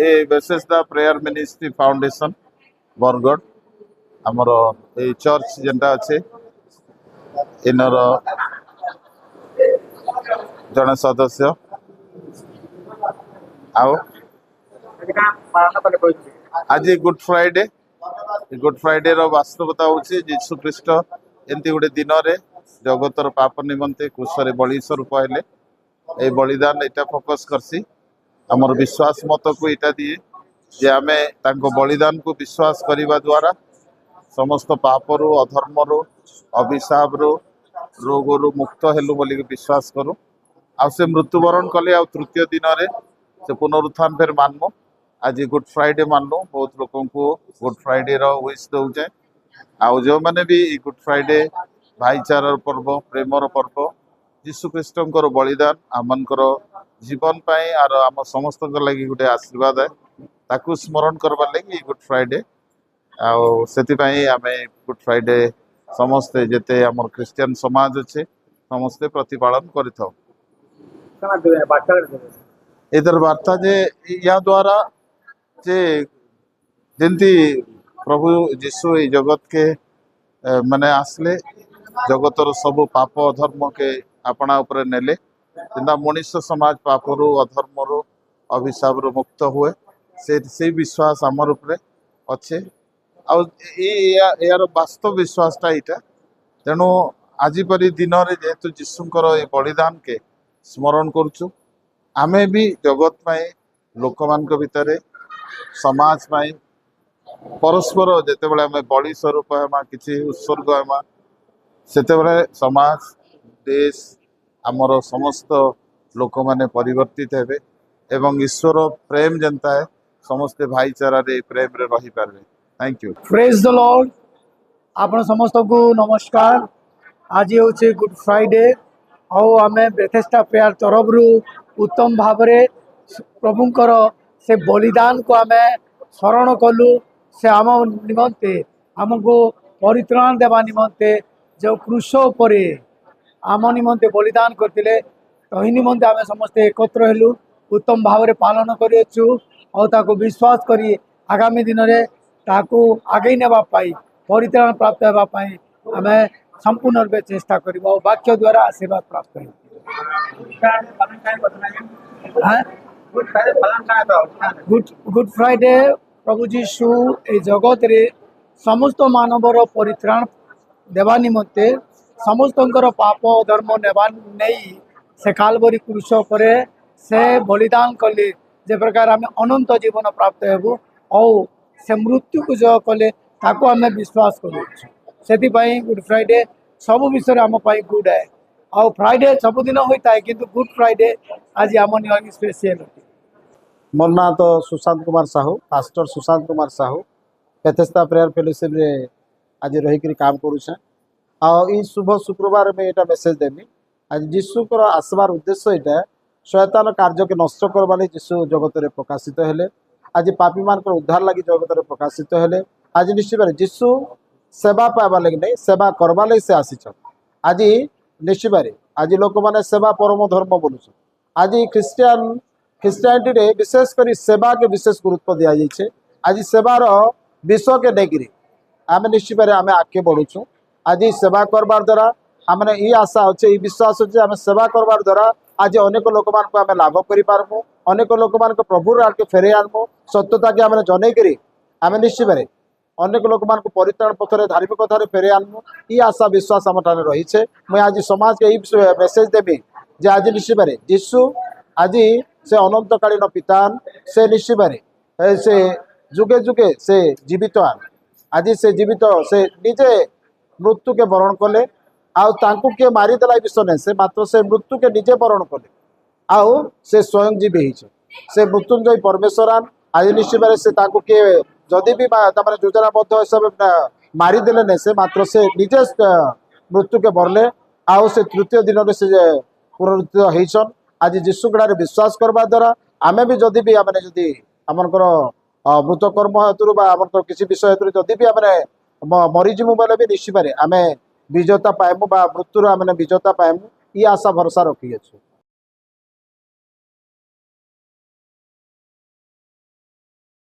ए बेसेसदा prayer ministry foundation Bargarh आमर ए church जेनटा अच्छे inner जड़े सदस्य आओ आज गुड फ्राइडे रो वास्तवता हूँ जीशु ख्रीस्ट एमती गोटे दिन में जगतर पाप निमंते क्रूसरे बलि स्वरूप हेले ए बलिदान यहाँ फोकस करसी आमर विश्वास मत को यहाँ दिए जे आमे तांको बलिदान को विश्वास करने द्वारा समस्त पापरु अधर्मरु अभिशाप रोग रु मुक्त हेलु बोली विश्वास करूँ आ से मृत्युवरण कले आ तृतीय दिन में से पुनरुत्थान फिर मानमु आज गुड फ्राइडे मानलु बहुत लोक गुड फ्राइडे विश दौचे आउ जो मैंने भी गुड फ्राइडे भाईचार पर्व प्रेमर पर्व जीशु ख्रीष्टर बलिदान आमनकर जीवन पाई आर आम समस्त लगी गोटे आशीर्वाद है ताकू स्मरण करवार लगी good Friday I'm good Friday समस्ते जेते आम क्रिश्चियन समाज अच्छे समस्ते प्रतिपालन कर इधर वार्ता जे या द्वारा जे जंती प्रभु जीशु ये जगत के माने आसले जगतर सब पाप अधर्म के अपना ऊपर नेले जिंदा मनुष्य समाज पापरु अधर्मरु अभिशाप मुक्त हुए से विश्वास आमर उपरे अच्छे यार वास्तव विश्वासटा यहाँ तेणु आज परी दिन में जेहेतु जीशुकर ये बलिदान के स्मरण करुचु आमे भी जगत पाई लोक मान भितर समाज पाई परस्पर जिते आम बलि स्वरूप हेमा किसी उत्सर्ग हेमा सेते समाज देश आमर समस्त लोक माने परिवर्तित हेबे एवं ईश्वर प्रेम जनता है समस्ते भाईचारा रे प्रेम रे रही पारबे। Thank you. Praise the lord. आपण समस्त को नमस्कार। आज हूँ गुड फ्राइडे आमे बेथेस्टा प्रेयर तरफ उत्तम भाव प्रभुंकर से बलिदान को आमे स्मरण कलु से आम निमंते आमको परित्राण देवा निमंते जो क्रूस पर आम निमंते बलिदान करते तो ही निमंते आम समस्ते एकत्र हेलु उत्तम भाव पालन करूँ और विश्वास करी आगामी दिन में ताकू आगे नापी परित्राण प्राप्त होगापाई आम संपूर्ण रूप चेष्टा कर वाक्य द्वारा आशीर्वाद प्राप्त गुड फ्राइडे प्रभु जीशु ए जगत रे समस्त मानवर परित्राण देवा निमंते समस्त पाप धर्म नेवा नहीं से कालवरी क्रूस पर से बलिदान कले जे प्रकार आम अनंत जीवन प्राप्त हेबू और से मृत्यु को जो कले ताको आम विश्वास करूँ से गुड फ्राइडे सब विषय आम गुड है और फ्राइडे सबुदिन होता है किंतु गुड फ्राइडे आज आम स्पेशल होती। मोर ना तो Sushant Kumar Sahu pastor Sushant Kumar Sahu Bethesda prayer fellowship रे आज रही काम करुचे आई शुभ शुक्रवार में यहाँ मेसेज देमी आज जीशुकर आसबार उद्देश्य यहाँ शैतान कार्य के नष्ट करवा जीशु जगत में प्रकाशित हेले आज पापी मान उद्धार लगी जगत में प्रकाशित हेले आज निश्चित भाव जीशु सेवा पाइबा लगी नहीं सेवा करवा लगी से आसी आज निश्चित भाव आज लोक मैंने सेवा परम धर्म बोलुछ आज ख्रिस्टियानिटी रे विशेषकर सेवा के विशेष गुरुत्व दि जाइए आज सेवार विषय के लेकिन आम निश्चित भाव आम आगे बढ़ुचु आज सेवा करवार द्वारा आम ये आशा अच्छे ये विश्वास अच्छे आम सेवा करवार द्वारा आज अनेक लोक मान लाभ करूँ अनेक लोक मान प्रभु आगे फेरे आनमु सत्यता के आम जनईकरी आम निश्चित भाव अनेक लोक मान परित्राण पथर धार्मिकतार फेरे आनमु ये आशा विश्वास आम रही है मुझे आज समाज के यही मेसेज देवी जे आज निश्चित भाव जीशु आज से अनंतकालीन पितान से निश्चित भाव से जुगे जुगे से जीवित आज से जीवित से निजे मृत्यु के वरण कले आउ किए मारिदेला विषय नहीं से मात्र से मृत्यु के निजे वरण कले आउ से स्वयं जीवी से मृत्युंजय परमेश्वरान आज निश्चित भाव से किए जदि भी योजनाबद्ध सब मारिदेले नहीं से मात्र से निजे मृत्यु के बरले आउ से तृतीय दिन में से पुनरुत्थित होचन आज जीशु गढ़ विश्वास करवा द्वारा आमे भी जदि भी आम जदि आमर मृतकर्म हेतु किसी विषय हेतु जदि भी आम मरीजिमु बोले भी निश्चित आम विजेता पाइमु मृत्यु आम विजेता पाइमु ये आशा भरोसा रखी अच्छे।